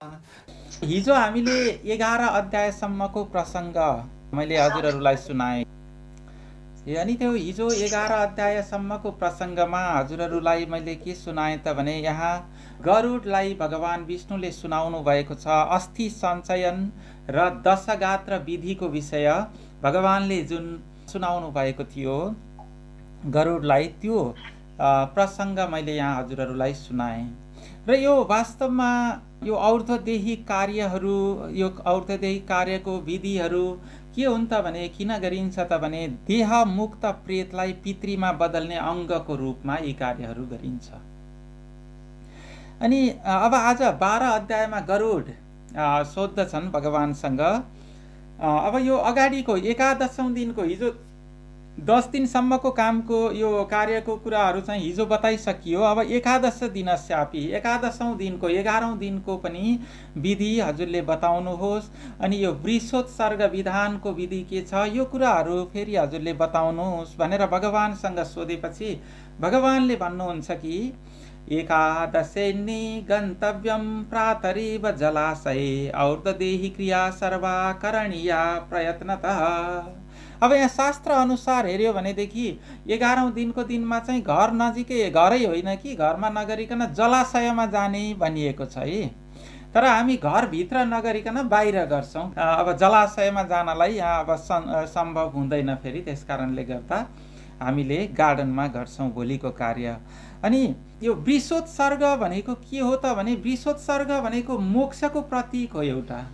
हिजो हामीले 11 अध्यायसम्मको प्रसङ्ग मैले हजुरहरूलाई सुनाएँ। अनि त्यो हिजो 11 अध्यायसम्मको प्रसङ्गमा हजुरहरूलाई मैले के सुनाएँ त भने यहाँ गरुडलाई भगवान विष्णुले सुनाउनु भएको छ अस्थि सञ्चयन र दशगात्र विधिको विषय भगवानले जुन सुनाउनु भएको थियो गरुडलाई त्यो प्रसङ्ग मैले यहाँ हजुरहरूलाई सुनाएँ। र यो वास्तवमा यो और्ध्वदेही कार्यहरू यो और्ध्वदेही कार्यको विधिहरू के हुन् त भने किन गरिन्छ त भने देह मुक्त प्रेतलाई पितृमा बदल्ने अङ्गको रूपमा यी कार्यहरू गरिन्छ। अनि अब आज 12 अध्यायमा गरुड सोध्दछन् भगवानसँग अब यो अगाडिको 11औं दिनको हिजो 10 दिनसम्मको कामको यो कार्यको कुराहरू चाहिँ हिजो बताइसकियो। अब एकादश दिनस्यापि 11औं दिनको 11औं दिनको पनि विधि हजुरले बताउनुहोस्। अनि यो वृषोत्सर्ग विधानको विधि के छ यो कुराहरू फेरि हजुरले बताउनुहोस् भनेर भगवानसँग सोधेपछि भगवानले भन्नुहुन्छ कि एकादशेन्नी गन्तव्यं प्रातरेव जलाशये और्ध्वदेही क्रिया सर्वा करणीया प्रयत्नतः। अब यहाँ शास्त्र अनुसार हेऱ्यो भनेदेखि 11औं दिनको दिनमा चाहिँ घर नजिकै घरै होइन कि घरमा नगरिकन जलाशयमा जाने भनिएको छ है। तर हामी घरभित्र नगरिकन बाहिर गर्छौँ। अब जलाशयमा जानलाई यहाँ अब सम्भव हुँदैन फेरि, त्यस कारणले गर्दा हामीले गार्डनमा गर्छौँ भोलिको कार्य। अनि यो वृषोत्सर्ग भनेको के हो त भने वृषोत्सर्ग भनेको मोक्षको प्रतीक हो एउटा।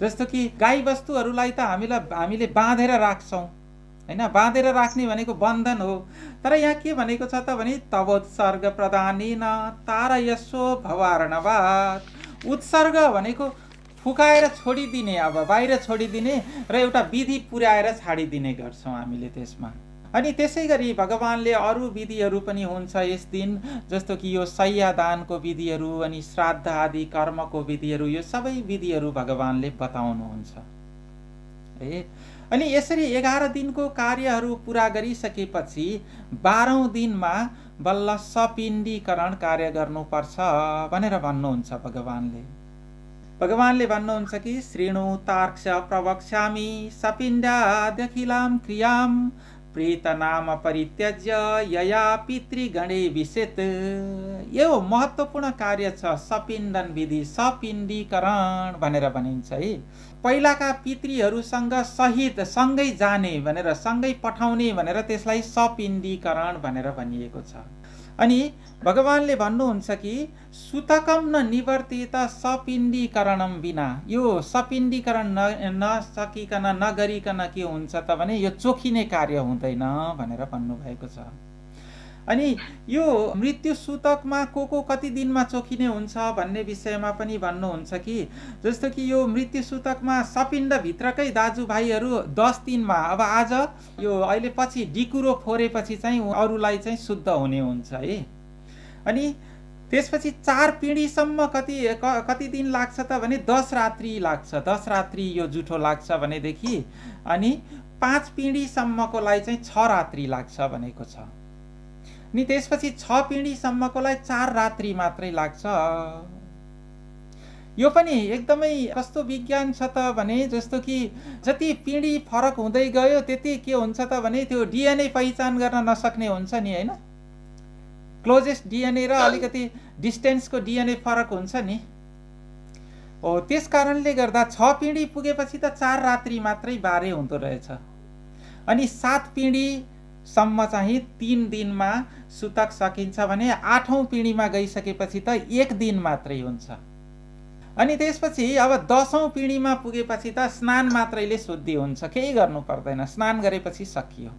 जस्तो कि गाई वस्तुहरूलाई त हामीले बाँधेर राख्छौँ हैन, बाँधेर राख्ने भनेको बन्धन हो। तर यहाँ के भनेको छ त भने तवोत्सर्ग प्रदानेन तारयस्व भवार्णवात्। उत्सर्ग भनेको फुकाएर छोडिदिने, अब बाहिर छोडिदिने र एउटा विधि पुर्याएर छाडिदिने गर्छौँ हामीले त्यसमा। अनि त्यसै गरी भगवानले अरू विधिहरू पनि हुन्छ यस दिन, जस्तो कि यो शय्यादानको विधिहरू अनि श्राद्ध आदि कर्मको विधिहरू, यो सबै विधिहरू भगवानले बताउनुहुन्छ है। अनि यसरी 11 दिनको कार्यहरू पुरा गरिसकेपछि 12औं दिनमा बल्ल सपिण्डीकरण कार्य गर्नुपर्छ भनेर भन्नुहुन्छ भगवानले। भगवानले भन्नुहुन्छ कि शृणु तार्क्ष प्रवक्ष्यामि सपिण्डाद्यखिलां क्रियां प्रेत नाम परित्यज्य यया पितृगणे विशेत। यो महत्त्वपूर्ण कार्य छ सपिण्डन विधि, सपिण्डीकरण भनेर भनिन्छ है। पहिलाका पितृहरूसँग सहित सँगै जाने भनेर, सँगै पठाउने भनेर त्यसलाई सपिण्डीकरण भनेर भनिएको छ। अनि भगवानले भन्नुहुन्छ कि सुतकम न निवर्तित सपिण्डीकरणम बिना, यो सपिण्डीकरण नसकिकन नगरिकन के हुन्छ त भने यो चोखिने कार्य हुँदैन भनेर भन्नुभएको छ। अनि यो मृत्यु सूतकमा को कति दिनमा चोखिने हुन्छ भन्ने विषयमा पनि भन्नुहुन्छ कि जस्तो कि यो मृत्यु सूतकमा सपिण्डभित्रकै दाजुभाइहरू 10 दिनमा, अब आज यो अहिले पछि डिकुरो फोरेपछि चाहिँ अरूलाई चाहिँ शुद्ध हुने हुन्छ है। अनि त्यसपछि 4 पिँढीसम्म कति दिन लाग्छ त भने 10 रात्रि लाग्छ। 10 रात्रि यो जुठो लाग्छ भनेदेखि अनि 5 पिँढीसम्मकोलाई चाहिँ 6 रात्रि लाग्छ भनेको छ। अनि त्यसपछि 6 पिँढीसम्मकोलाई 4 रात्रि मात्रै लाग्छ। यो पनि एकदमै कस्तो विज्ञान छ त भने जस्तो कि जति पिँढी फरक हुँदै गयो त्यति के हुन्छ त भने त्यो डिएनए पहिचान गर्न नसक्ने हुन्छ नि हैन। क्लोजेस्ट डिएनए र अलिकति डिस्टेन्सको डिएनए फरक हुन्छ नि। हो, त्यस कारणले गर्दा 6 पिँढी पुगेपछि त 4 रात्रि मात्रै बारे हुँदो रहेछ। अनि 7 पिँढीसम्म चाहिँ 3 दिनमा सुतक सकिन्छ भने 8औं पिँढीमा गइसकेपछि त 1 दिन मात्रै हुन्छ। अनि त्यसपछि अब 10औं पिँढीमा पुगेपछि त स्नान मात्रैले शुद्धि हुन्छ, केही गर्नु पर्दैन, स्नान गरेपछि सकियो।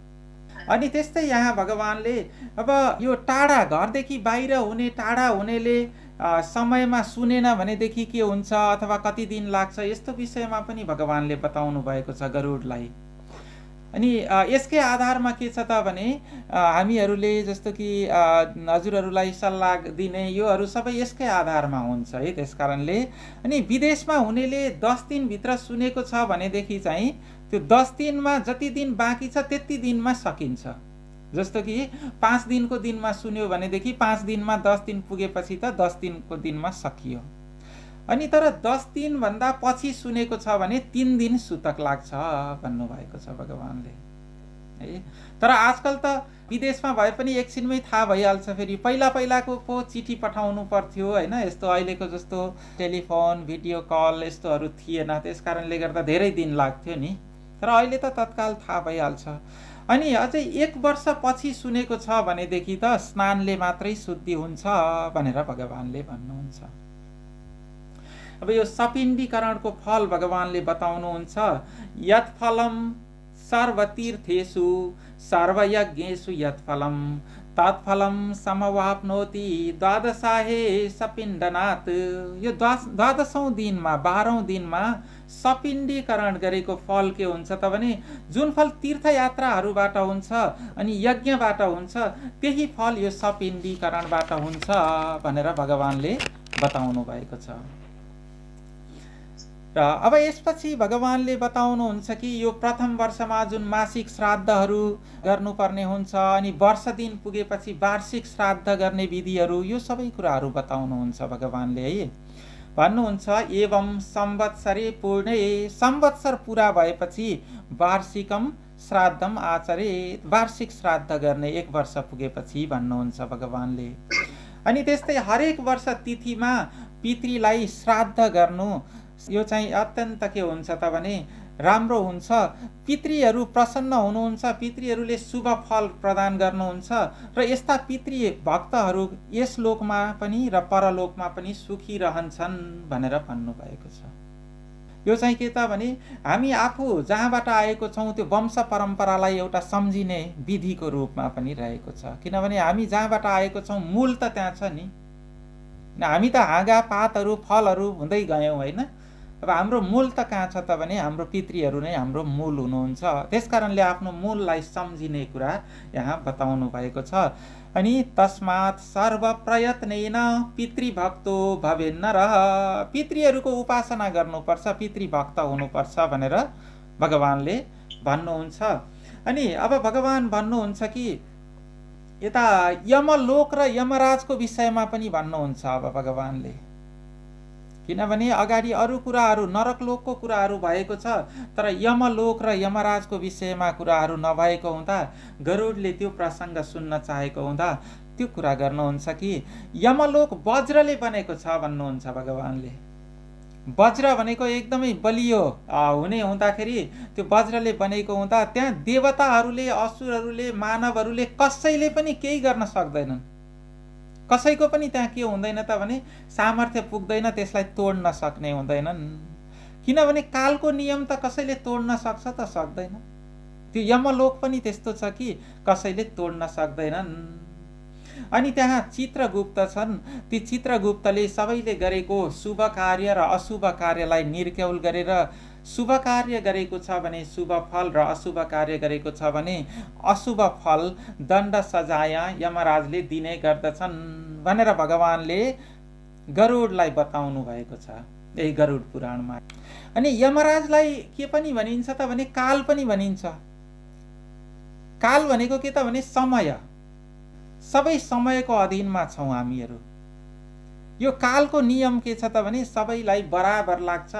अनि त्यस्तै यहाँ भगवानले अब यो टाढा घरदेखि बाहिर हुने टाढा हुनेले समयमा सुनेन भनेदेखि के हुन्छ अथवा कति दिन लाग्छ यस्तो विषयमा पनि भगवानले बताउनु भएको छ गरुडलाई। अनि यसकै आधारमा के छ त भने हामीहरूले जस्तो कि हजुरहरूलाई सल्लाह दिने योहरू सबै यसकै आधारमा हुन्छ है। त्यस कारणले अनि विदेशमा हुनेले 10 दिनभित्र सुनेको छ भनेदेखि चाहिँ त्यो 10 दिनमा जति दिन बाँकी छ त्यति दिनमा सकिन्छ। जस्तो कि 5 दिनको दिनमा सुन्यो भनेदेखि 5 दिनमा 10 दिन पुगेपछि त 10 दिनको दिनमा सकियो। अनि तर 10 दिनभन्दा पछि सुनेको छ भने 3 दिन सुतक लाग्छ भन्नुभएको छ भगवानले है। तर आजकल त विदेशमा भए पनि एकछिनमै थाहा भइहाल्छ। फेरि पहिलाको पो चिठी पठाउनु पर्थ्यो होइन, यस्तो अहिलेको जस्तो टेलिफोन भिडियो कल यस्तोहरू थिएन, त्यस कारणले गर्दा धेरै दिन लाग्थ्यो नि। तर अहिले त तत्काल थाहा भइहाल्छ। अनि अझै 1 वर्ष पछि सुनेको छ भनेदेखि त स्नानले मात्रै शुद्धि हुन्छ भनेर भगवानले भन्नुहुन्छ। अब यो सपिण्डीकरणको फल भगवानले बताउनुहुन्छ, यत् फलम सर्वतीर्थेषु सर्वयज्ञेषु यत् फलम तत्फलम समवाप्नोति द्वादशाहे सपिण्डनात्। यो 12औं दिनमा 12औं दिनमा सपिण्डीकरण गरेको फल के हुन्छ त भने जुन फल तीर्थयात्राहरूबाट हुन्छ अनि यज्ञबाट हुन्छ त्यही फल यो सपिण्डीकरणबाट हुन्छ भनेर भगवानले बताउनु भएको छ। र अब यसपछि भगवानले बताउनुहुन्छ कि यो प्रथम वर्षमा जुन मासिक श्राद्धहरू गर्नुपर्ने हुन्छ अनि वर्ष दिन पुगेपछि वार्षिक श्राद्ध गर्ने विधिहरू, यो सबै कुराहरू बताउनुहुन्छ भगवानले है। भन्नुहुन्छ एवं संवत्सरे पूर्णे, संवत्सर पुरा भएपछि वार्षिकम श्राद्धम आचरेत्, वार्षिक श्राद्ध गर्ने 1 वर्ष पुगेपछि भन्नुहुन्छ भगवानले। अनि त्यस्तै हरेक वर्ष तिथिमा पितृलाई श्राद्ध गर्नु यो चाहिँ अत्यन्त के हुन्छ त भने राम्रो हुन्छ। पितृहरू प्रसन्न हुनुहुन्छ, पितृहरूले शुभ फल प्रदान गर्नुहुन्छ र यस्ता पितृ भक्तहरू यस लोकमा पनि र परलोकमा पनि सुखी रहन्छन् भनेर भन्नुभएको छ। यो चाहिँ के त भने हामी आफू जहाँबाट आएको छौँ त्यो वंश परम्परालाई एउटा सम्झिने विधिको रूपमा पनि रहेको छ। किनभने हामी जहाँबाट आएको छौँ मूल त त्यहाँ छ नि। हामी त हाँगा पातहरू फलहरू हुँदै गयौँ होइन। अब हाम्रो मूल त कहाँ छ त भने हाम्रो पितृहरू नै हाम्रो मूल हुनुहुन्छ। त्यसकारणले आफ्नो मूललाई सम्झिने कुरा यहाँ बताउनु भएको छ। अनि तस्मात् सर्व प्रयत्नेन पितृभक्तो भवेन्नरः, पितृहरूको उपासना गर्नुपर्छ, पितृभक्त हुनुपर्छ भनेर भगवानले भन्नुहुन्छ। अनि अब भगवान भन्नुहुन्छ कि यता यमलोक र यमराजको विषयमा पनि भन्नुहुन्छ अब भगवानले। किनभने अगाडि अरू कुराहरू नरकलोकको कुराहरू भएको छ, तर यमलोक र यमराजको विषयमा कुराहरू नभएको हुँदा गरुडले त्यो प्रसङ्ग सुन्न चाहेको हुँदा त्यो कुरा गर्नुहुन्छ कि यमलोक वज्रले बनेको छ भन्नुहुन्छ भगवानले। वज्र भनेको एकदमै बलियो हुने हुँदाखेरि त्यो वज्रले बनेको हुँदा त्यहाँ देवताहरूले असुरहरूले मानवहरूले कसैले पनि केही गर्न सक्दैनन्। कसैको पनि त्यहाँ के हुँदैन त भने सामर्थ्य पुग्दैन त्यसलाई तोड्न सक्ने हुँदैनन्। किनभने कालको नियम त कसैले तोड्न सक्छ त सक्दैन। त्यो यमलोक पनि त्यस्तो छ कि कसैले तोड्न सक्दैनन्। अनि त्यहाँ चित्रगुप्त छन्, ती चित्रगुप्तले सबैले गरेको शुभ कार्य र अशुभ कार्यलाई निर्क्यौल गरेर शुभ कार्य गरेको छ भने शुभ फल र अशुभ कार्य गरेको छ भने अशुभ फल दण्ड सजाय यमराजले दिने गर्दछन् भनेर भगवानले गरुडलाई बताउनु भएको छ यही गरुड पुराणमा। अनि यमराजलाई के पनि भनिन्छ त भने काल पनि भनिन्छ। काल भनेको के त भने समय, सबै समयको अधीनमा छौँ हामीहरू। यो कालको नियम के छ त भने सबैलाई बराबर लाग्छ।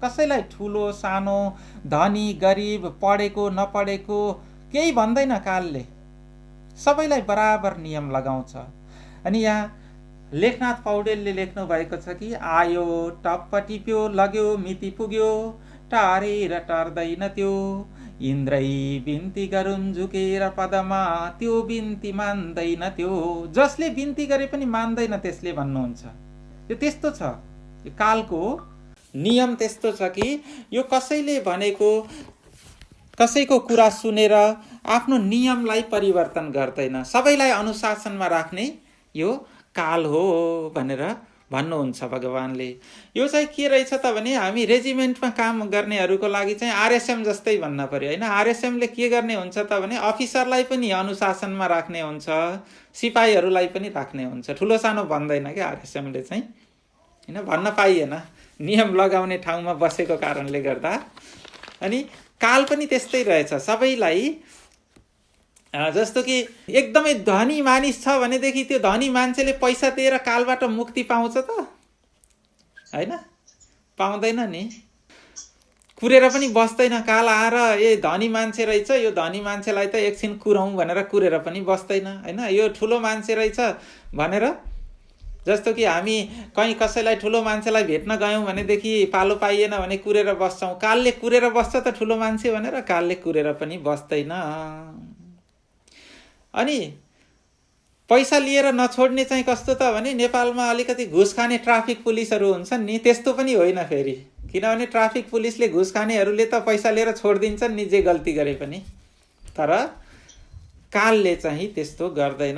कसैलाई ठुलो सानो धनी गरिब पढेको नपढेको केही भन्दैन कालले, सबैलाई बराबर नियम लगाउँछ। अनि यहाँ लेखनाथ पौडेलले लेख्नु भएको छ कि आयो टप्प टिप्यो लग्यो मिति पुग्यो टारेर टर्दैन त्यो इन्द्रै बिन्ती गरुन् झुकेर पदमा त्यो बिन्ती मान्दैन त्यो। जसले बिन्ती गरे पनि मान्दैन त्यसले भन्नुहुन्छ। यो त्यस्तो छ, यो कालको नियम त्यस्तो छ कि यो कसैले भनेको कसैको कुरा सुनेर आफ्नो नियमलाई परिवर्तन गर्दैन, सबैलाई अनुशासनमा राख्ने यो काल हो भनेर भन्नुहुन्छ भगवानले। यो चाहिँ के रहेछ त भने हामी रेजिमेन्टमा काम गर्नेहरूको लागि चाहिँ आरएसएम जस्तै भन्न पर्यो होइन। आरएसएमले के गर्ने हुन्छ त भने अफिसरलाई पनि अनुशासनमा राख्ने हुन्छ, सिपाहीहरूलाई पनि राख्ने हुन्छ, ठुलो सानो भन्दैन क्या आरएसएमले चाहिँ होइन, भन्न पाइएन नियम लगाउने ठाउँमा बसेको कारणले गर्दा। अनि काल पनि त्यस्तै रहेछ, सबैलाई जस्तो कि एकदमै धनी मानिस छ भनेदेखि त्यो धनी मान्छेले पैसा दिएर कालबाट मुक्ति पाउँछ त? हैन, पाउँदैन नि। कुरेर पनि बस्दैन। काल आएर ए धनी मान्छे रहेछ, यो धनी मान्छेलाई त एकछिन कुरौँ भनेर कुरेर पनि बस्दैन हैन। यो ठुलो मान्छे रहेछ भनेर, जस्तो कि हामी कहीँ कसैलाई ठुलो मान्छेलाई भेट्न गयौँ भनेदेखि पालो पाइएन भने कुरेर बस्छौँ। कालले कुरेर बस्छ त ठुलो मान्छे भनेर? कालले कुरेर पनि बस्दैन। अनि पैसा लिएर नछोड्ने चाहिँ कस्तो त भने नेपालमा अलिकति घुस खाने ट्राफिक पुलिसहरू हुन्छन् नि, त्यस्तो पनि होइन फेरि। किनभने ट्राफिक पुलिसले घुस खानेहरूले त पैसा लिएर छोडिदिन्छन् नि जे गल्ती गरे पनि। तर कालले चाहिँ त्यस्तो गर्दैन।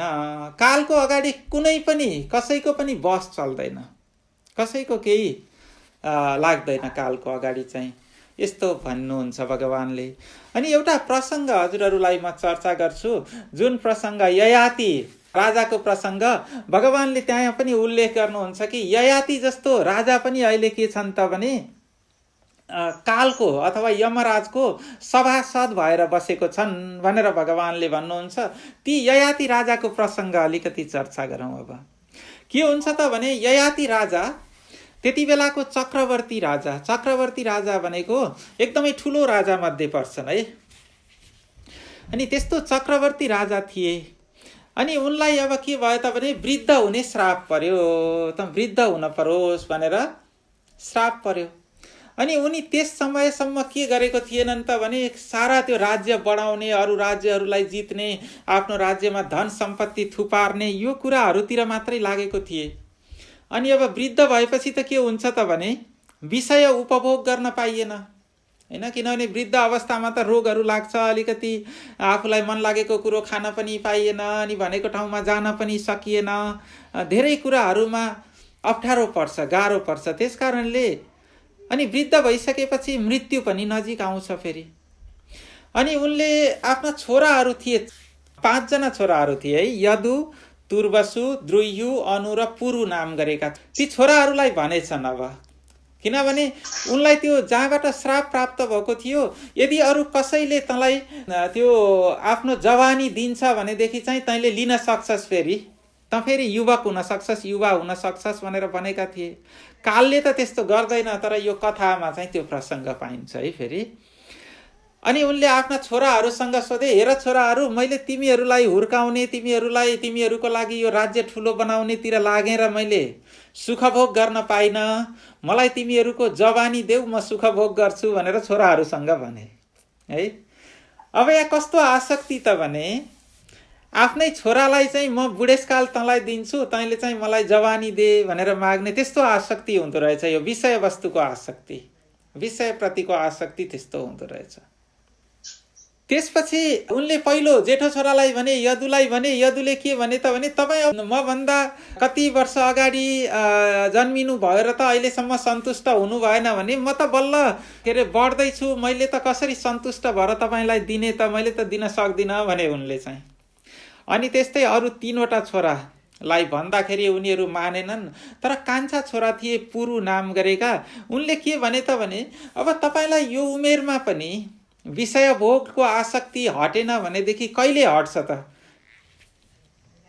कालको अगाडि कुनै पनि कसैको पनि बस चल्दैन, कसैको केही लाग्दैन कालको अगाडि चाहिँ, यस्तो भन्नुहुन्छ भगवानले। अनि एउटा प्रसङ्ग हजुरहरूलाई म चर्चा गर्छु, जुन प्रसङ्ग ययाति राजाको प्रसङ्ग। भगवानले त्यहाँ पनि उल्लेख गर्नुहुन्छ कि ययाति जस्तो राजा पनि अहिले के छन् त भने कालको अथवा यमराजको सभासद भएर बसेको छन् भनेर भगवानले भन्नुहुन्छ। ती ययाति राजाको प्रसङ्ग अलिकति चर्चा गरौँ। अब के हुन्छ त भने ययाति राजा त्यति बेलाको चक्रवर्ती राजा, चक्रवर्ती राजा भनेको एकदमै ठुलो राजा मध्ये पर्छन् है। अनि त्यस्तो चक्रवर्ती राजा थिए। अनि उनलाई अब के भयो त भने वृद्ध हुने श्राप पर्यो, त वृद्ध हुन परोस् भनेर श्राप पर्यो। अनि उनी त्यस समयसम्म के गरेको थिएनन् त भने सारा त्यो राज्य बढाउने, अरू राज्यहरूलाई जित्ने, आफ्नो राज्यमा धन सम्पत्ति थुपार्ने यो कुराहरूतिर मात्रै लागेको थिए। अनि अब वृद्ध भएपछि त के हुन्छ त भने विषय उपभोग गर्न पाइएन हैन। किनभने वृद्ध अवस्थामा त रोगहरू लाग्छ, अलिकति आफूलाई मन लागेको कुरो खान पनि पाइएन, अनि भनेको ठाउँमा जान पनि सकिएन, धेरै कुराहरूमा अप्ठ्यारो पर्छ, गाह्रो पर्छ। त्यस कारणले अनि वृद्ध भइसकेपछि मृत्यु पनि नजिक आउँछ फेरि। अनि उनले आफ्ना छोराहरू थिए, 5 जना छोराहरू थिए है, यदु, तुर्वसु, द्रुयु, अनु र पुरु नाम गरेका। ती छोराहरूलाई भनेछन् अब, किनभने उनलाई त्यो जहाँबाट श्राप प्राप्त भएको थियो, यदि अरू कसैले तँलाई त्यो आफ्नो जवानी दिन्छ भनेदेखि चाहिँ तैँले लिन सक्छस्, फेरि त फेरि युवक हुन सक्छस्, युवा हुन सक्छस् भनेर भनेका थिए। कालले त त्यस्तो गर्दैन, तर यो कथामा चाहिँ त्यो प्रसङ्ग पाइन्छ है फेरि। अनि उनले आफ्ना छोराहरूसँग सोधे, हेर छोराहरू, मैले तिमीहरूलाई हुर्काउने, तिमीहरूको लागि यो राज्य ठुलो बनाउनेतिर लागेर मैले सुखभोग गर्न पाइनँ, मलाई तिमीहरूको जवानी देऊ, म सुखभोग गर्छु भनेर छोराहरूसँग भने है। अब यहाँ कस्तो आसक्ति त भने आफ्नै छोरालाई चाहिँ म बुढेसकाल तँलाई दिन्छु, तैँले चाहिँ मलाई जवानी दे भनेर माग्ने, त्यस्तो आसक्ति हुँदो रहेछ। यो विषय वस्तुको आसक्ति, विषयप्रतिको आसक्ति त्यस्तो हुँदो रहेछ। त्यसपछि उनले पहिलो जेठो छोरालाई भने, यदुलाई भने, यदुले के भने त भने तपाईँ मभन्दा कति वर्ष अगाडि जन्मिनु भयो र त अहिलेसम्म सन्तुष्ट हुनु भएन भने म त बल्ल के अरे बढ्दैछु, मैले त कसरी सन्तुष्ट भएर तपाईँलाई दिने त, मैले त दिन सक्दिनँ भने उनले चाहिँ। अनि त्यस्तै अरू 3वटा छोरालाई भन्दाखेरि उनीहरू मानेनन्। तर कान्छा छोरा थिए पुरु नाम गरेका, उनले के भने त भने अब तपाईँलाई यो उमेरमा पनि विषय भोगको आसक्ति हटेन भनेदेखि कहिले हट्छ त?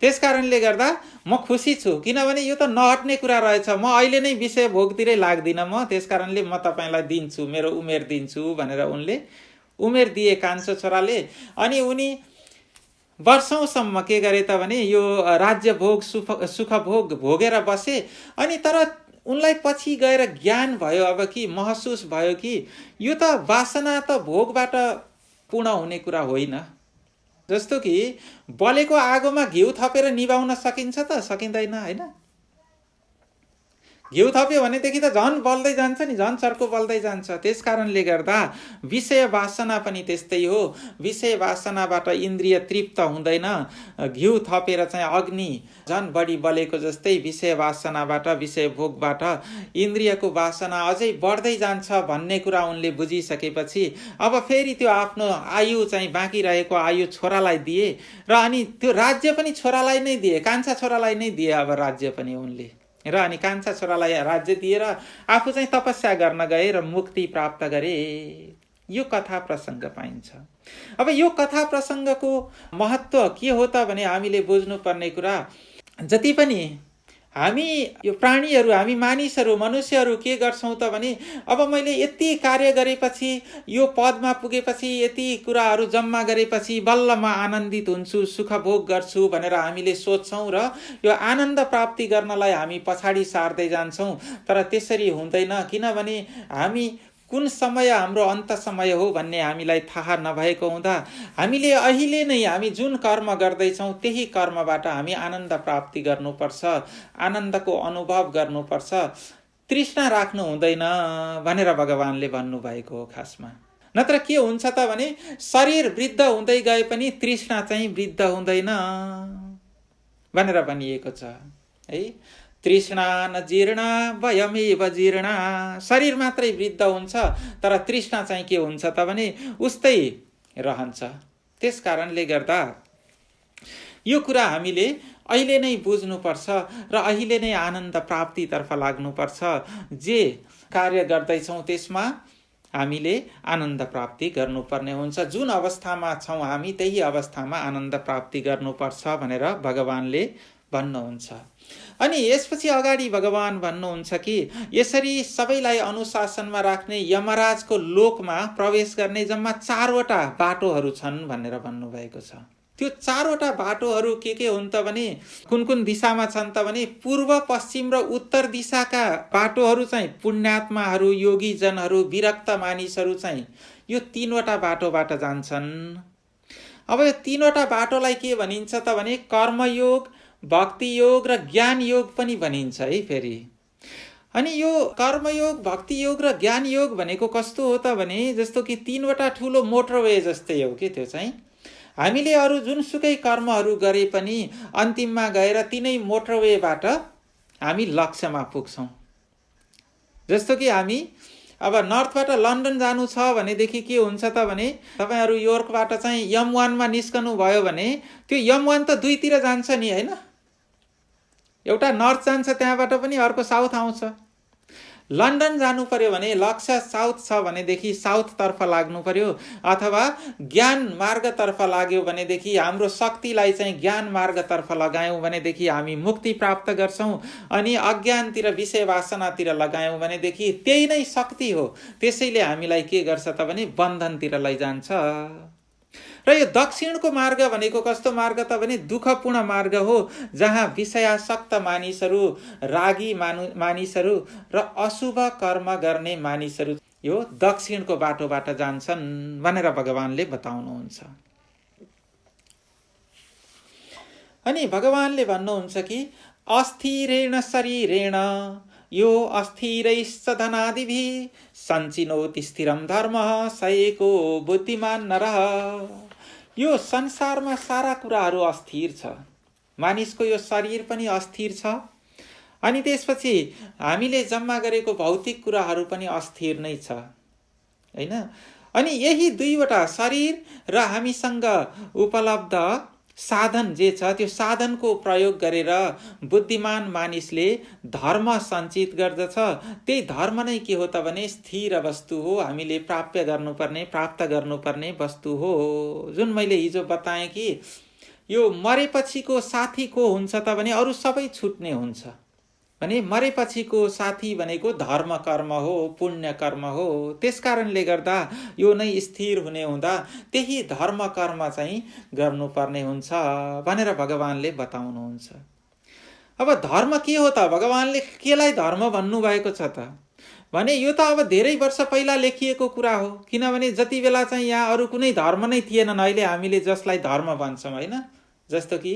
त्यस कारणले गर्दा म खुसी छु, किनभने यो त नहट्ने कुरा रहेछ। म अहिले नै विषय भोगतिरै लाग्दिनँ म, त्यस कारणले म तपाईँलाई दिन्छु, मेरो उमेर दिन्छु भनेर उनले उमेर दिए कान्छो छोराले। अनि उनी वर्षौंसम्म के गरे त भने यो राज्य भोग सुख भोग भोगेर बसे। अनि तर उनलाई पछि गएर ज्ञान भयो, अब कि महसुस भयो कि यो त वासना त भोगबाट पूर्ण हुने कुरा होइन। जस्तो कि बलेको आगोमा घिउ थपेर निभाउन सकिन्छ त? सकिँदैन हैन। घिउ थप्यो भनेदेखि त झन् बल्दै जान्छ नि, झन् चर्को बल्दै जान्छ। त्यस कारणले गर्दा विषय वासना पनि त्यस्तै हो। विषय वासनाबाट इन्द्रिय तृप्त हुँदैन। घिउ थपेर चाहिँ अग्नि झन् बढी बलेको जस्तै विषय वासनाबाट, विषय भोगबाट इन्द्रियको वासना अझै बढ्दै जान्छ भन्ने कुरा उनले बुझिसकेपछि अब फेरि त्यो आफ्नो आयु चाहिँ बाँकी रहेको आयु छोरालाई दिए र अनि त्यो राज्य पनि छोरालाई नै दिए, कान्छा छोरालाई नै दिए अब राज्य पनि उनले। र अनि कान्छा छोरालाई राज्य दिएर आफू चाहिँ तपस्या गर्न गए र मुक्ति प्राप्त गरे। यो कथा प्रसङ्ग पाइन्छ। अब यो कथा प्रसङ्गको महत्त्व के हो त भने हामीले बुझ्नुपर्ने कुरा, जति पनि हामी यो प्राणीहरू, हामी मानिसहरू, मनुष्यहरू के गर्छौँ त भने अब मैले यति कार्य गरेपछि, यो पदमा पुगेपछि, यति कुराहरू जम्मा गरेपछि बल्ल म आनन्दित हुन्छु, सुख भोग गर्छु भनेर हामीले सोच्छौँ र यो आनन्द प्राप्ति गर्नलाई हामी पछाडि सार्दै जान्छौँ। तर त्यसरी हुँदैन, किनभने हामी कुन समय हाम्रो अन्त समय हो भन्ने हामीलाई थाहा नभएको हुँदा हामीले अहिले नै हामी जुन कर्म गर्दैछौँ त्यही कर्मबाट हामी आनन्द प्राप्ति गर्नुपर्छ, आनन्दको अनुभव गर्नुपर्छ, तृष्णा राख्नु हुँदैन भनेर भगवानले भन्नुभएको हो खासमा। नत्र के हुन्छ त भने शरीर वृद्ध हुँदै गए पनि तृष्णा चाहिँ वृद्ध हुँदैन भनेर भनिएको छ है। तृष्णा न जीर्णा वयमेव जीर्णा, शरीर मात्रै वृद्ध हुन्छ तर तृष्णा चाहिँ के हुन्छ त भने उस्तै रहन्छ। त्यस कारणले गर्दा यो कुरा हामीले अहिले नै बुझ्नुपर्छ र अहिले नै आनन्द प्राप्तितर्फ लाग्नुपर्छ। जे कार्य गर्दैछौँ त्यसमा हामीले आनन्द प्राप्ति गर्नुपर्ने हुन्छ। जुन अवस्थामा छौँ हामी त्यही अवस्थामा आनन्द प्राप्ति गर्नुपर्छ भनेर भगवानले भन्नुहुन्छ। अनि यसपछि अगाडि भगवान भन्नुहुन्छ कि यसरी सबैलाई अनुशासनमा राख्ने यमराजको लोकमा प्रवेश गर्ने जम्मा 4वटा बाटोहरू छन् भनेर भन्नुभएको छ। त्यो 4वटा बाटोहरू के हुन् त भने कुन कुन दिशामा छन् त भने पूर्व, पश्चिम र उत्तर दिशाका बाटोहरू चाहिँ पुण्यात्माहरू, योगीजनहरू, विरक्त मानिसहरू चाहिँ यो 3वटा बाटोबाट जान्छन्। अब यो 3वटा बाटोलाई के भनिन्छ त भने कर्मयोग, भक्ति योग र ज्ञान योग पनि भनिन्छ है फेरि। अनि यो कर्मयोग, भक्ति योग र ज्ञान योग भनेको कस्तो हो त भने जस्तो कि 3वटा ठुलो मोटरवे जस्तै हो कि त्यो चाहिँ। हामीले अरू जुनसुकै कर्महरू गरे पनि अन्तिममा गएर तिनै मोटरवेबाट हामी लक्ष्यमा पुग्छौँ। जस्तो कि हामी अब नर्थबाट लन्डन जानु छ भनेदेखि के हुन्छ त भने तपाईहरू योर्कबाट चाहिँ M1मा निस्कनु भयो भने त्यो M1 त दुईतिर जान्छ नि हैन। एउटा नर्थ जान्छ त्यहाँबाट पनि, अर्को साउथ आउँछ। लन्डन जानु पर्यो भने लक्ष्य साउथ छ भनेदेखि साउथतर्फ लाग्नु पर्यो, अथवा ज्ञान मार्गतर्फ लाग्यो भनेदेखि हाम्रो शक्तिलाई चाहिँ ज्ञान मार्गतर्फ लगायौँ भनेदेखि हामी मुक्ति प्राप्त गर्छौँ। अनि अज्ञानतिर, विषय वासनातिर लगायौँ भनेदेखि त्यही नै शक्ति हो। त्यसैले हामीलाई के गर्छ त भने बन्धनतिर लैजान्छ। र यो दक्षिणको मार्ग भनेको कस्तो मार्ग त भने दुःखपूर्ण मार्ग हो, जहाँ विषयासक्त मानिसहरू, रागी मानिसहरू र अशुभ कर्म गर्ने मानिसहरू यो दक्षिणको बाटोबाट जान्छन् भनेर भगवानले बताउनुहुन्छ। अनि भगवानले भन्नुहुन्छ कि अस्थिरेण शरीरेण यो अस्थिरैश्च धनादिभिः सञ्चिनोति स्थिरं धर्मः सएको बुद्धिमान नरः। यो संसारमा सारा कुराहरू अस्थिर छ। मानिसको यो शरीर पनि अस्थिर छ। अनि त्यसपछि हामीले जम्मा गरेको भौतिक कुराहरू पनि अस्थिर नै छ हैन। अनि यही 2वटा शरीर र हामीसँग उपलब्ध साधन जे छ त्यो साधनको प्रयोग गरेर बुद्धिमान मानिसले धर्म सञ्चित गर्दछ। त्यही धर्म नै के हो त भने स्थिर वस्तु हो, हामीले प्राप्त गर्नुपर्ने वस्तु हो। जुन मैले हिजो बताएँ कि यो मरेपछिको साथी को हुन्छ त भने अरू सबै छुट्ने हुन्छ भने मरेपछिको साथी भनेको धर्म कर्म हो, पुण्य कर्म हो। त्यसकारणले गर्दा यो नै स्थिर हुने हुँदा त्यही धर्म कर्म चाहिँ गर्नुपर्ने हुन्छ भनेर भगवानले बताउनुहुन्छ। अब धर्म के हो त? भगवानले केलाई धर्म भन्नुभएको छ त भने यो त अब धेरै वर्ष पहिला लेखिएको कुरा हो। किनभने जति बेला चाहिँ यहाँ अरू कुनै धर्म नै थिएनन्, अहिले हामीले जसलाई धर्म भन्छौँ हैन, जस्तो कि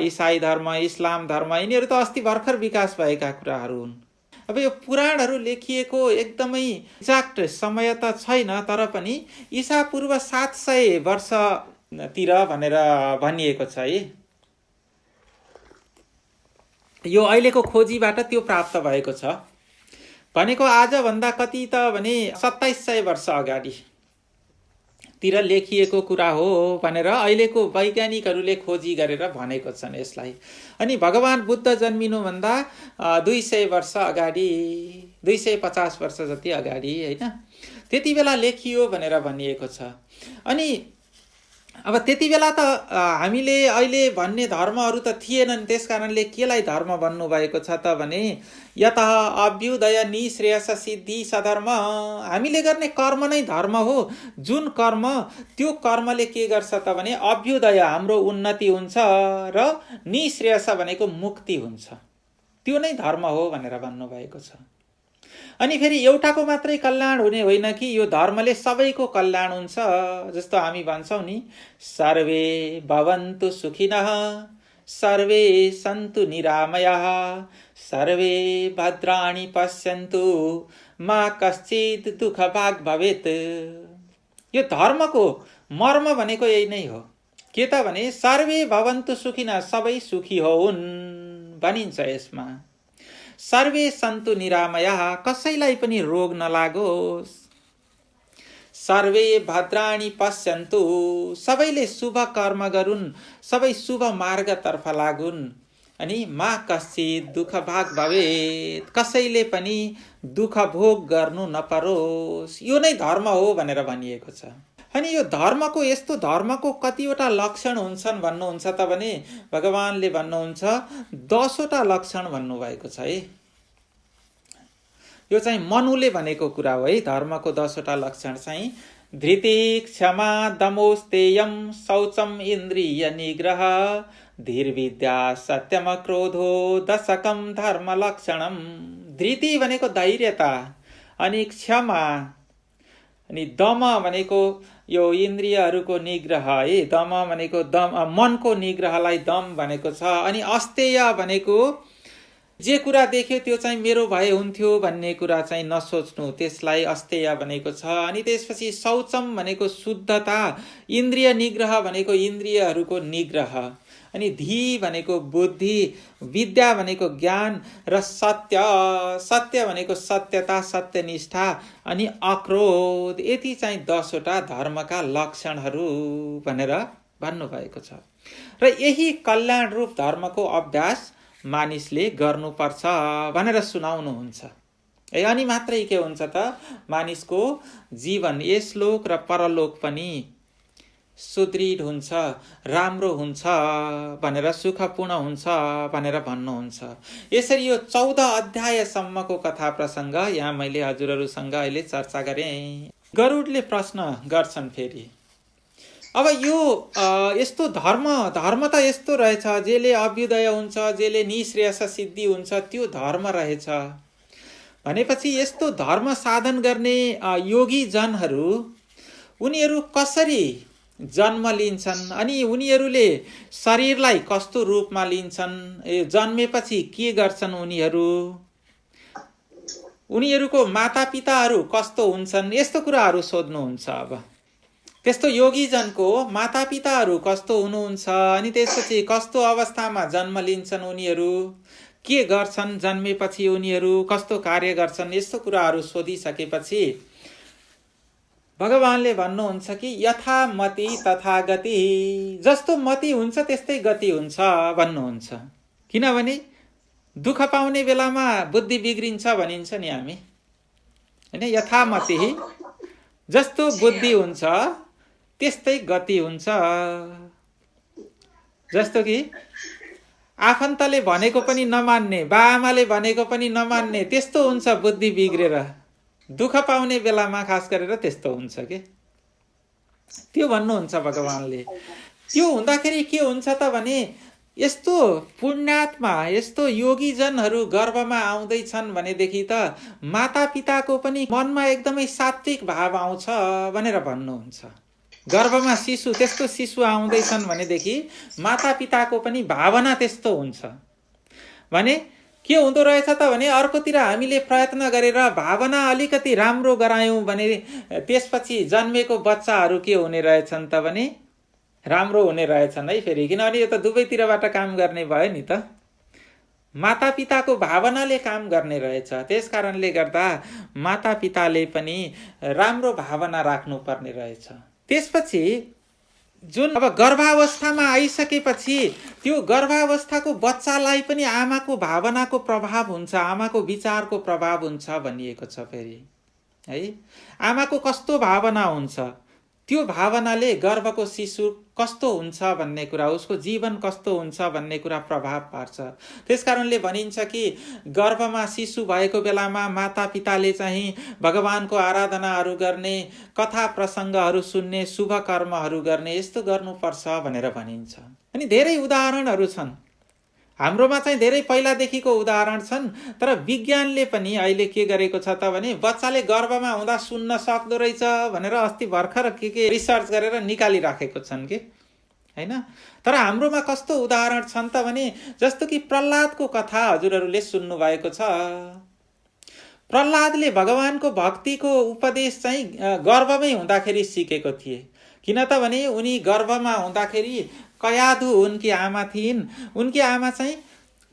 इसाई धर्म, इस्लाम धर्म, यिनीहरू त अस्ति भर्खर विकास भएका कुराहरू हुन्। अब यो पुराणहरू लेखिएको एकदमै एक्ज्याक्ट समय त छैन, तर पनि ईसा पूर्व 700 वर्षतिर भनेर भनिएको छ है। यो अहिलेको खोजीबाट त्यो प्राप्त भएको छ। भनेको आजभन्दा कति त भने 2700 वर्ष अगाडि तिर लेखिएको कुरा हो भनेर अहिलेको वैज्ञानिकहरूले खोजी गरेर भनेको छन् यसलाई। अनि भगवान बुद्ध जन्मिनुभन्दा 200 वर्ष अगाडि, 250 वर्ष जति अगाडि हैन, त्यति बेला लेखियो भनेर भनिएको छ। अनि अब त्यति बेला त हामीले अहिले भन्ने धर्महरू त थिएनन्, त्यस कारणले केलाई धर्म भन्नुभएको छ त भने यतः अभ्युदय निश्रेयस सिद्धि सधर्म, हामीले गर्ने कर्म नै धर्म हो। जुन कर्म, त्यो कर्मले के गर्छ त भने अभ्युदय हाम्रो उन्नति हुन्छ र निश्रेयस भनेको मुक्ति हुन्छ, त्यो नै धर्म हो भनेर भन्नुभएको छ। अनि फेरि एउटाको मात्रै कल्याण हुने होइन कि यो धर्मले सबैको कल्याण हुन्छ। जस्तो हामी भन्छौँ नि, सर्वे भवन्तु सुखिनः सर्वे सन्तु निरामयः सर्वे भद्राणि पश्यन्तु मा कश्चित् दुःखभाग् भवेत्। यो धर्मको मर्म भनेको यही नै हो। के त भने सर्वे भवन्तु सुखिनः, सबै सुखी होउन् भनिन्छ यसमा। सर्वे सन्तु निरामयः, कसैलाई पनि रोग नलागोस्। सर्वे भद्राणि पश्यन्तु, सबैले शुभ कर्म गरून्, सबै शुभ मार्गतर्फ लागुन्। अनि मा कश्चित् दुःख भाग भवेत्, कसैले पनि दुःख भोग गर्नु नपरोस्। यो नै धर्म हो भनेर भनिएको छ। अनि यो धर्मको, यस्तो धर्मको कतिवटा लक्षण हुन्छन् भन्नुहुन्छ त भने भगवानले भन्नुहुन्छ 10वटा लक्षण भन्नुभएको छ है। यो चाहिँ मनुले भनेको कुरा हो है। धर्मको 10वटा लक्षण चाहिँ धृति क्षमा दमोस्तेयम शौचम इन्द्रिय निग्रह धीर्विद्या सत्यम क्रोधो दशकम धर्म लक्षणम। धृति भनेको धैर्यता, अनि क्षमा, अनि दम भनेको यो इन्द्रियहरूको निग्रह है। दम भनेको दम, मनको निग्रहलाई दम भनेको छ। अनि अस्तेय भनेको जे कुरा देख्यो त्यो चाहिँ मेरो भए हुन्थ्यो भन्ने कुरा चाहिँ नसोच्नु, त्यसलाई अस्तेय भनेको छ। अनि त्यसपछि शौचम भनेको शुद्धता, इन्द्रिय निग्रह भनेको इन्द्रियहरूको निग्रह, अनि धी भनेको बुद्धि, विद्या भनेको ज्ञान, र सत्य, सत्य भनेको सत्यता, सत्यनिष्ठा, अनि अक्रोध। यति चाहिँ 10वटा धर्मका लक्षणहरू भनेर भन्नुभएको छ। र यही कल्याण रूप धर्मको अभ्यास मानिसले गर्नुपर्छ भनेर सुनाउनुहुन्छ। अनि मात्रै के हुन्छ त, मानिसको जीवन यस लोक र परलोक पनि सुदृढ हुन्छ, राम्रो हुन्छ भनेर, सुखपूर्ण हुन्छ भनेर भन्नुहुन्छ। यसरी यो 14 अध्यायसम्मको कथा प्रसङ्ग यहाँ मैले हजुरहरूसँग अहिले चर्चा गरेँ। गरुडले प्रश्न गर्छन् फेरि, अब यो यस्तो धर्म त यस्तो रहेछ, जेले अभ्युदय हुन्छ, जेले निश्रेयस सिद्धि हुन्छ, त्यो धर्म रहेछ भनेपछि यस्तो धर्म साधन गर्ने योगी जनहरू, उनीहरू कसरी जन्म लिन्छन्, अनि उनीहरूले शरीरलाई कस्तो रूपमा लिन्छन्, जन्मेपछि के गर्छन् उनीहरूको मातापिताहरू कस्तो हुन्छन्, यस्तो कुराहरू सोध्नुहुन्छ। अब त्यस्तो योगीजनको मातापिताहरू कस्तो हुनुहुन्छ, अनि त्यसपछि कस्तो अवस्थामा जन्म लिन्छन् उनीहरू, के गर्छन् जन्मेपछि, उनीहरू कस्तो कार्य गर्छन्, यस्तो कुराहरू सोधिसकेपछि भगवानले भन्नुहुन्छ कि यथा मति तथा गति, जस्तो मति हुन्छ त्यस्तै गति हुन्छ भन्नुहुन्छ। किनभने दुःख पाउने बेलामा बुद्धि बिग्रिन्छ भनिन्छ नि हामी हैन। यथा मति, जस्तो बुद्धि हुन्छ त्यस्तै गति हुन्छ। जस्तो कि आफन्तले भनेको पनि नमान्ने, बाआमाले भनेको पनि नमान्ने, त्यस्तो हुन्छ बुद्धि बिग्रेर। दुःख पाउने बेलामा खास गरेर त्यस्तो हुन्छ के, त्यो भन्नुहुन्छ भगवानले। त्यो हुँदाखेरि के हुन्छ त भने यस्तो पुण्यात्मा, यस्तो योगीजनहरू गर्भमा आउँदैछन् भनेदेखि त मातापिताको पनि मनमा एकदमै सात्विक भाव आउँछ भनेर भन्नुहुन्छ। गर्भमा शिशु, त्यस्तो शिशु आउँदैछन् भनेदेखि मातापिताको पनि भावना त्यस्तो हुन्छ भने के हुँदो रहेछ त भने अर्कोतिर हामीले प्रयत्न गरेर भावना अलिकति राम्रो गरायौँ भने त्यसपछि जन्मेको बच्चाहरू के हुने रहेछन् त भने राम्रो हुने रहेछन् है फेरि। किनभने यो त दुवैतिरबाट काम गर्ने भयो नि त, मातापिताको भावनाले काम गर्ने रहेछ। त्यस कारणले गर्दा मातापिताले पनि राम्रो भावना राख्नुपर्ने रहेछ। त्यसपछि जुन अब गर्भावस्थामा आइसकेपछि त्यो गर्भावस्थाको बच्चालाई पनि आमाको भावनाको प्रभाव हुन्छ, आमाको विचारको प्रभाव हुन्छ भनिएको छ फेरि है। आमाको कस्तो भावना हुन्छ त्यो भावनाले गर्भको शिशु कस्तो हुन्छ भन्ने कुरा, उसको जीवन कस्तो हुन्छ भन्ने कुरा प्रभाव पार्छ। त्यसकारणले भनिन्छ कि गर्भमा शिशु भएको बेलामा मातापिताले चाहिँ भगवानको आराधनाहरू गर्ने, कथा प्रसङ्गहरू सुन्ने, शुभ कर्महरू गर्ने, यस्तो गर्नुपर्छ भनेर भनिन्छ। अनि धेरै उदाहरणहरू छन्, हाम्रोमा चाहिँ धेरै पहिलादेखिको उदाहरण छन्। तर विज्ञानले पनि अहिले के गरेको छ त भने बच्चाले गर्भमा हुँदा सुन्न सक्दो रहेछ भनेर अस्ति भर्खर के रिसर्च गरेर निकालिराखेको छन् कि हैन। तर हाम्रोमा कस्तो उदाहरण छन् त भने जस्तो कि प्रह्लादको कथा हजुरहरूले सुन्नुभएको छ। प्रह्लादले भगवानको भक्तिको उपदेश चाहिँ गर्भमै हुँदाखेरि सिकेको थिए। किन त भने उनी गर्भमा हुँदाखेरि कयाधु उनकी आमा थिइन्। उनकी आमा चाहिँ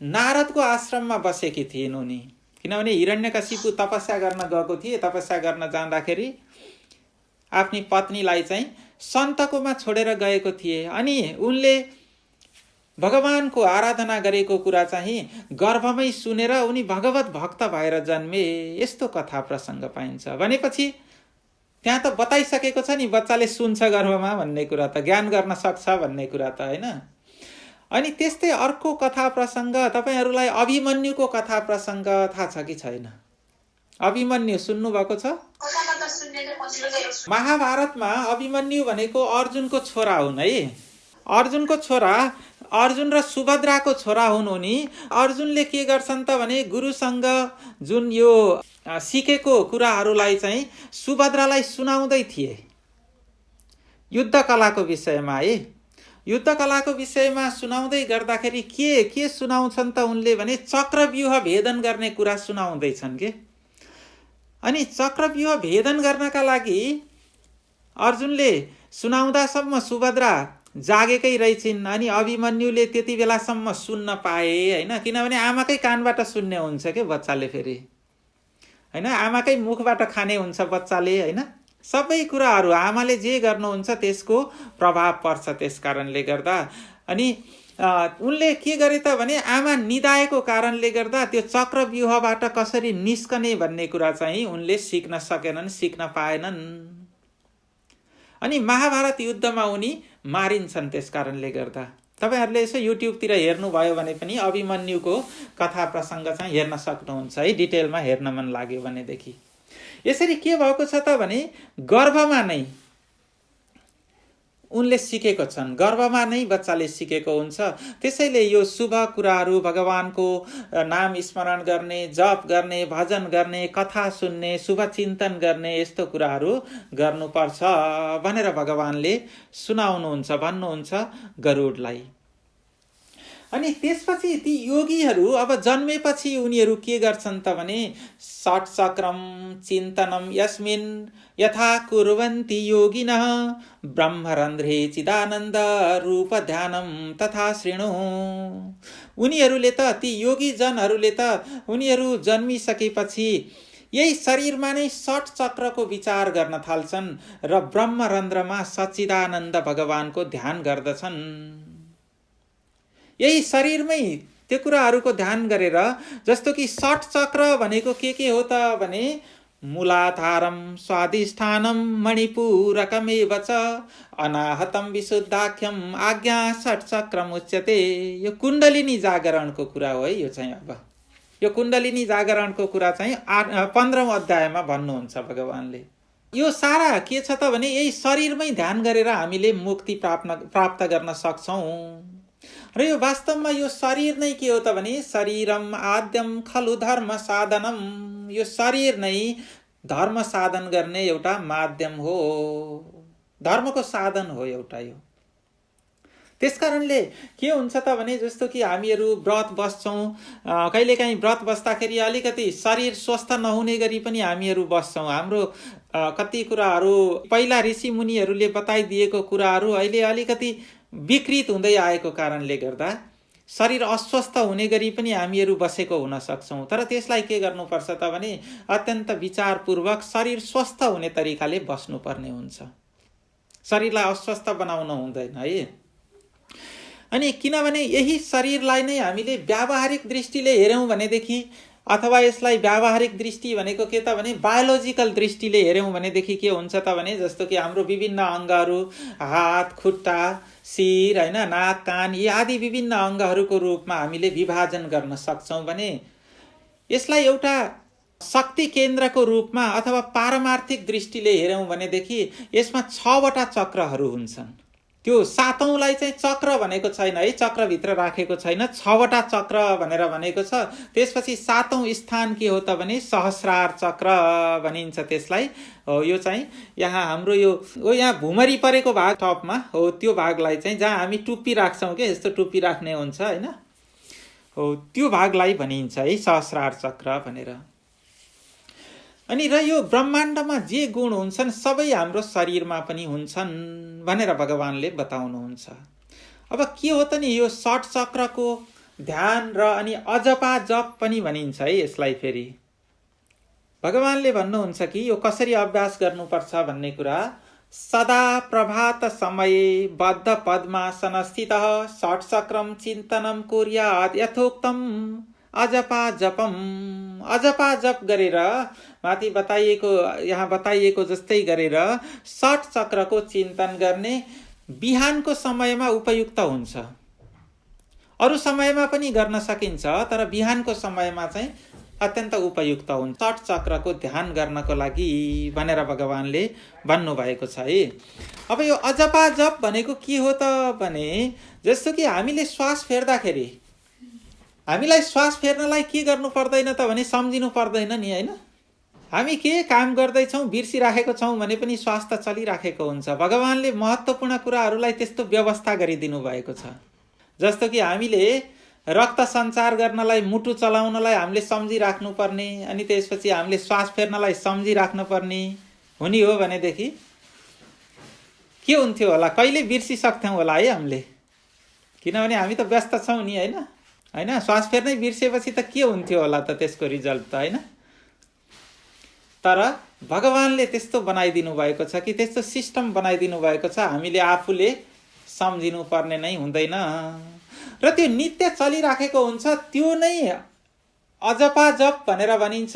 नारदको आश्रममा बसेकी थिइन् उनी, किनभने हिरण्यकशिपु तपस्या गर्न गएको थिए। तपस्या गर्न जाँदाखेरि आफ्नी पत्नीलाई चाहिँ सन्तकोमा छोडेर गएको थिए। अनि उनले भगवानको आराधना गरेको कुरा चाहिँ गर्भमै सुनेर उनी भगवत भक्त भएर जन्मे, यस्तो कथा प्रसङ्ग पाइन्छ। भनेपछि त्यहाँ त बताइसकेको छ नि बच्चाले सुन्छ गर्भमा भन्ने कुरा त, ज्ञान गर्न सक्छ भन्ने कुरा त हैन। अनि त्यस्तै अर्को कथा प्रसङ्ग तपाईहरूलाई अभिमन्युको कथा प्रसङ्ग थाहा छ कि छैन? अभिमन्यु सुन्नुभएको छ? महाभारतमा अभिमन्यु भनेको अर्जुनको छोरा हुन् है। अर्जुनको छोरा, अर्जुन र सुभद्राको छोरा हुन् उनी। अर्जुनले के गर्छन् त भने गुरुसँग जुन यो सिकेको कुराहरूलाई चाहिँ सुभद्रालाई सुनाउँदै थिए, युद्ध कलाको विषयमा है। युद्ध कलाको विषयमा सुनाउँदै गर्दाखेरि के सुनाउँछन् त उनले भने चक्रव्यूह भेदन गर्ने कुरा सुनाउँदैछन् के। अनि चक्रव्यूह भेदन गर्नका लागि अर्जुनले सुनाउँदासम्म सुभद्रा जागेकै रहेछिन्। अनि अभिमन्युले त्यति बेलासम्म सुन्न पाए हैन, किनभने आमाकै कानबाट सुन्ने हुन्छ के बच्चाले, फेरि हैन आमाकै मुखबाट खाने हुन्छ बच्चाले हैन। सबै कुराहरू आमाले जे गर्नुहुन्छ त्यसको प्रभाव पर्छ। त्यस कारणले गर्दा अनि उनले के गरे त भने आमा निदाएको कारणले गर्दा त्यो चक्रव्यूहबाट कसरी निस्कने भन्ने कुरा चाहिँ उनले सिक्न सकेनन्, सिक्न पाएनन्। अनि महाभारत युद्धमा उनी मारिन्छन्। त्यस कारणले गर्दा तपाईहरूले यसो युट्युबतिर हेर्नुभयो भने पनि अभिमन्युको कथा प्रसङ्ग चाहिँ हेर्न सक्नुहुन्छ है, डिटेलमा हेर्न मन लाग्यो भनेदेखि। यसरी के भएको छ त भने गर्भमा नै उनले सिकेको छन्, गर्भमा नै बच्चाले सिकेको हुन्छ। त्यसैले यो शुभ कुराहरू, भगवानको नाम स्मरण गर्ने, जप गर्ने, भजन गर्ने, कथा सुन्ने, शुभ चिन्तन गर्ने, यस्तो कुराहरू गर्नुपर्छ भनेर भगवानले सुनाउनुहुन्छ, भन्नुहुन्छ गरुडलाई। अनि त्यसपछि ती योगीहरू अब जन्मेपछि उनीहरू के गर्छन् त भने षट्चक्रम चिन्तनम यस्मिन् यथा कुर्वन्ति योगिनः ब्रह्मरन्ध्रे चिदानन्द रूप ध्यानम तथा शृणु। उनीहरूले त ती योगीजनहरूले त उनीहरू जन्मिसकेपछि यही शरीरमा नै षट चक्रको विचार गर्न थाल्छन् र ब्रह्मरन्ध्रमा सच्चिदानन्द भगवानको ध्यान गर्दछन्। यही शरीरमै त्यो कुराहरूको ध्यान गरेर, जस्तो कि षट चक्र भनेको के हो त भने मूलाधारम स्वाधिष्ठानम मणिपुरकमेव च अनाहतम विशुद्धाख्यम आज्ञा षट चक्रम उच्यते। यो कुण्डलिनी जागरणको कुरा हो है। यो चाहिँ अब यो कुण्डलिनी जागरणको कुरा चाहिँ 15औं अध्यायमा भन्नुहुन्छ भगवानले। यो सारा के छ त भने यही शरीरमै ध्यान गरेर हामीले मुक्ति प्राप्त गर्न सक्छौं। र यो वास्तवमा यो शरीर नै के हो त भने शरीरम आद्यम खलु धर्म साधनम। यो शरीर नै धर्म साधन गर्ने एउटा माध्यम हो, धर्मको साधन हो एउटा यो। त्यसकारणले के हुन्छ त भने जस्तो कि हामीहरू व्रत बस्छौं, कहिलेकाहीँ व्रत बस्दाखेरि अलिकति शरीर स्वस्थ नहुने गरी पनि हामीहरू बस्छौं। हाम्रो कति कुराहरू पहिला ऋषि मुनिहरूले बताइदिएको कुराहरू अहिले अलिकति विकृत हुँदै आएको कारणले गर्दा शरीर अस्वस्थ हुने गरी पनि हामीहरू बसेको हुन सक्छौं। तर त्यसलाई के गर्नुपर्छ त भने अत्यन्त विचारपूर्वक शरीर स्वस्थ हुने तरिकाले बस्नुपर्ने हुन्छ, शरीरलाई अस्वस्थ बनाउन हुँदैन है। अनि किनभने यही शरीरलाई नै हामीले व्यावहारिक दृष्टिले हेर्यौं भनेदेखि अथवा यसलाई व्यावहारिक दृष्टि भनेको के त भने बायोलोजिकल दृष्टिले हेऱ्यौँ भनेदेखि के हुन्छ त भने जस्तो कि हाम्रो विभिन्न अङ्गहरू हात खुट्टा शिर होइन नाक कान यी आदि विभिन्न अङ्गहरूको रूपमा हामीले विभाजन गर्न सक्छौँ भने यसलाई एउटा शक्ति केन्द्रको रूपमा अथवा पारमार्थिक दृष्टिले हेऱ्यौँ भनेदेखि यसमा 6वटा चक्रहरू हुन्छन्। त्यो 7औँलाई चाहिँ चक्र भनेको छैन है, चक्रभित्र राखेको छैन, 6वटा चक्र भनेर भनेको छ। त्यसपछि 7औं स्थान के हो त भने सहस्रार चक्र भनिन्छ त्यसलाई। हो यो चाहिँ यहाँ हाम्रो यो यहाँ भुमरी परेको भाग टपमा हो, त्यो भागलाई चाहिँ जहाँ हामी टुप्पी राख्छौँ के यस्तो टुप्पी राख्ने हुन्छ होइन, हो त्यो भागलाई भनिन्छ है सहस्रार चक्र भनेर। अनि र यो ब्रह्माण्डमा जे गुण हुन्छन् सबै हाम्रो शरीरमा पनि हुन्छन् भनेर भगवानले बताउनुहुन्छ। अब के हो त नि यो षट चक्रको ध्यान र अनि अजपा जप पनि भनिन्छ है यसलाई। फेरि भगवानले भन्नुहुन्छ कि यो कसरी अभ्यास गर्नुपर्छ भन्ने कुरा, सदा प्रभात समये बद्ध पद्मासन स्थितः षट चक्रम चिन्तनम कुर्यात् यथोक्तम अजपा जपम। अजपा जप गरेर माथि बताइएको यहाँ बताइएको जस्तै गरेर षट चक्रको चिन्तन गर्ने बिहानको समयमा उपयुक्त हुन्छ। अरू समयमा पनि गर्न सकिन्छ तर बिहानको समयमा चाहिँ अत्यन्त उपयुक्त हुन्छ षट चक्रको ध्यान गर्नको लागि भनेर भगवानले भन्नुभएको छ है। अब यो अजपा जप भनेको के हो त भने जस्तो कि हामीले श्वास फेर्दाखेरि हामीलाई श्वास फेर्नलाई के गर्नु पर्दैन त भने सम्झिनु पर्दैन नि होइन। हामी के काम गर्दैछौँ बिर्सिराखेको छौँ भने पनि श्वास त चलिराखेको हुन्छ। भगवानले महत्त्वपूर्ण कुराहरूलाई त्यस्तो व्यवस्था गरिदिनु भएको छ। जस्तो कि हामीले रक्त सञ्चार गर्नलाई मुटु चलाउनलाई हामीले सम्झिराख्नुपर्ने, अनि त्यसपछि हामीले श्वास फेर्नलाई सम्झिराख्नुपर्ने हुने हो भनेदेखि के हुन्थ्यो होला, कहिले बिर्सिसक्थ्यौँ होला है हामीले, किनभने हामी त व्यस्त छौँ नि होइन। होइन श्वास फेर्नै बिर्सेपछि त के हुन्थ्यो होला त त्यसको रिजल्ट त होइन। तर भगवानले त्यस्तो बनाइदिनु भएको छ कि त्यस्तो सिस्टम बनाइदिनु भएको छ, हामीले आफूले सम्झिनु पर्ने नै हुँदैन र त्यो नित्य चलिराखेको हुन्छ। त्यो नै अजपा जप भनेर भनिन्छ।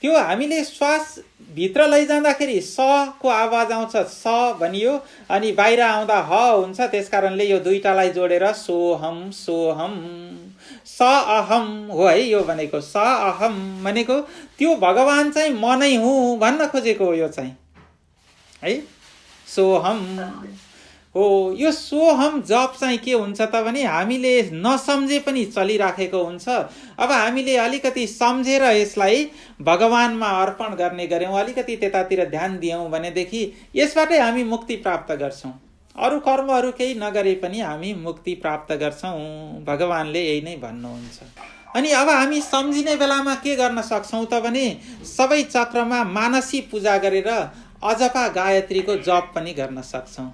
त्यो हामीले श्वास भित्र लैजाँदाखेरि स को आवाज आउँछ, स भनियो, अनि बाहिर आउँदा ह हुन्छ। त्यसकारणले यो दुईटालाई जोडेर सोहम सोहम स अहम हो है। यो भनेको स अहम भनेको त्यो भगवान चाहिँ म नै हुँ भन्न खोजेको हो यो चाहिँ है, सोहम हो। यो सोहम जप चाहिँ के हुन्छ त भने हामीले नसम्झे पनि चलिराखेको हुन्छ। अब हामीले अलिकति सम्झेर यसलाई भगवानमा अर्पण गर्ने गऱ्यौँ, अलिकति त्यतातिर ध्यान दियौँ भनेदेखि यसबाटै हामी मुक्ति प्राप्त गर्छौँ। अरू कर्महरू केही नगरे पनि हामी मुक्ति प्राप्त गर्छौँ, भगवानले यही नै भन्नुहुन्छ। अनि अब हामी सम्झिने बेलामा के गर्न सक्छौँ त भने सबै चक्रमा मानसी पूजा गरेर अजपा गायत्रीको जप पनि गर्न सक्छौँ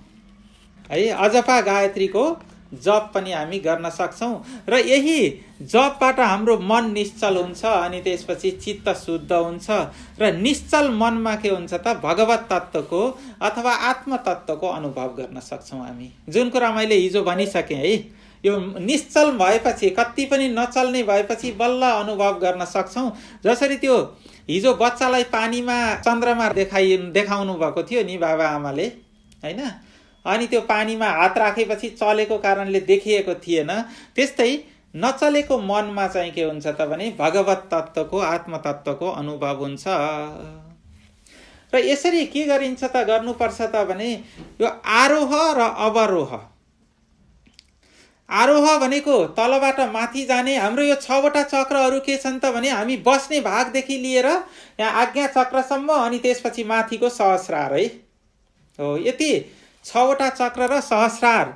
है। अजपा गायत्रीको जप पनि हामी गर्न सक्छौँ र यही जपबाट हाम्रो मन निश्चल हुन्छ, अनि त्यसपछि चित्त शुद्ध हुन्छ र निश्चल मनमा के हुन्छ त भगवत तत्त्वको अथवा आत्म तत्त्वको अनुभव गर्न सक्छौँ हामी। जुन कुरा मैले हिजो भनिसकेँ है, यो निश्चल भएपछि कति पनि नचल्ने भएपछि बल्ल अनुभव गर्न सक्छौँ। जसरी त्यो हिजो बच्चालाई पानीमा चन्द्रमा देखाउनु भएको थियो नि बाबा आमाले होइन, अनि त्यो पानीमा हात राखेपछि चलेको कारणले देखिएको थिएन, त्यस्तै नचलेको मनमा चाहिँ के हुन्छ त भने भगवत तत्त्वको आत्म तत्त्वको अनुभव हुन्छ। र यसरी के गरिन्छ त गर्नुपर्छ त भने यो आरोह र अवरोह। आरोह भनेको तलबाट माथि जाने, हाम्रो यो 6वटा चक्रहरू के छन् त भने हामी बस्ने भागदेखि लिएर यहाँ आज्ञा चक्रसम्म, अनि त्यसपछि माथिको सहस्रार है हो। यति 6वटा चक्र र सहस्रार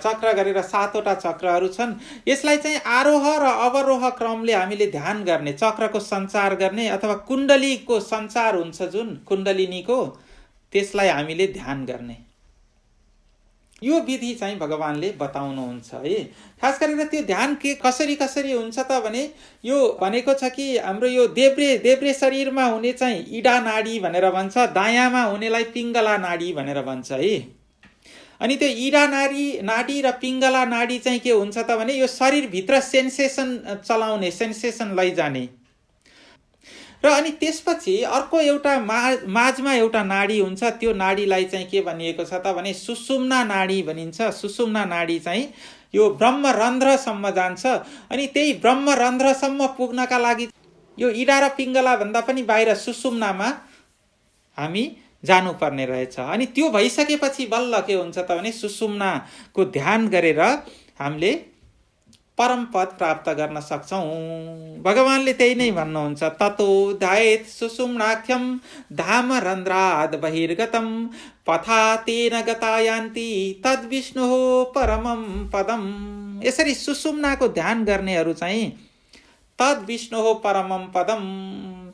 चक्र गरेर 7वटा चक्रहरू छन्। यसलाई चाहिँ आरोह र अवरोह क्रमले हामीले ध्यान गर्ने, चक्रको सञ्चार गर्ने अथवा कुण्डलीको सञ्चार हुन्छ जुन कुण्डलिनीको, त्यसलाई हामीले ध्यान गर्ने यो विधि चाहिँ भगवानले बताउनुहुन्छ है। खास गरेर त्यो ध्यान के कसरी हुन्छ त भने यो भनेको छ कि हाम्रो यो देब्रे शरीरमा हुने चाहिँ इडा नाडी भनेर भन्छ, दायाँमा हुनेलाई पिङ्गला नाडी भनेर भन्छ है। अनि त्यो इडा नाडी र पिङ्गला नाडी चाहिँ के हुन्छ त भने यो शरीरभित्र सेन्सेसन चलाउने, सेन्सेसन लैजाने र अनि त्यसपछि अर्को एउटा माझमा एउटा नाडी हुन्छ, त्यो नाडीलाई चाहिँ के भनिएको छ त भने सुषुम्ना नाडी भनिन्छ। सुषुम्ना नाडी चाहिँ यो ब्रह्मरन्ध्रसम्म जान्छ। अनि त्यही ब्रह्मरन्ध्रसम्म पुग्नका लागि यो इडा र पिङ्गला भन्दा पनि बाहिर सुषुम्नामा हामी जानुपर्ने रहेछ। अनि त्यो भइसकेपछि बल्ल के हुन्छ त भने सुषुम्नाको ध्यान गरेर हामीले परम पद प्राप्त गर्न सक्छौं। भगवानले त्यही नै भन्नुहुन्छ, ततो ध्यायेत् सुषुम्नाख्यम धाम रन्ध्राद् बहिर्गतम पथा तेन गता यान्ति तद् विष्णुः परमं पदम। यसरी सुषुम्नाको ध्यान गर्नेहरू चाहिँ तद् विष्णुः परमं पदम,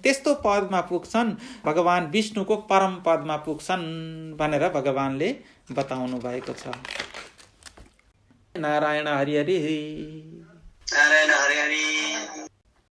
त्यस्तो पदमा पुग्छन्, भगवान विष्णुको परम पदमा पुग्छन् भनेर भगवानले बताउनु भएको छ। नारायण हरि हरि। नारायण हरि हरि।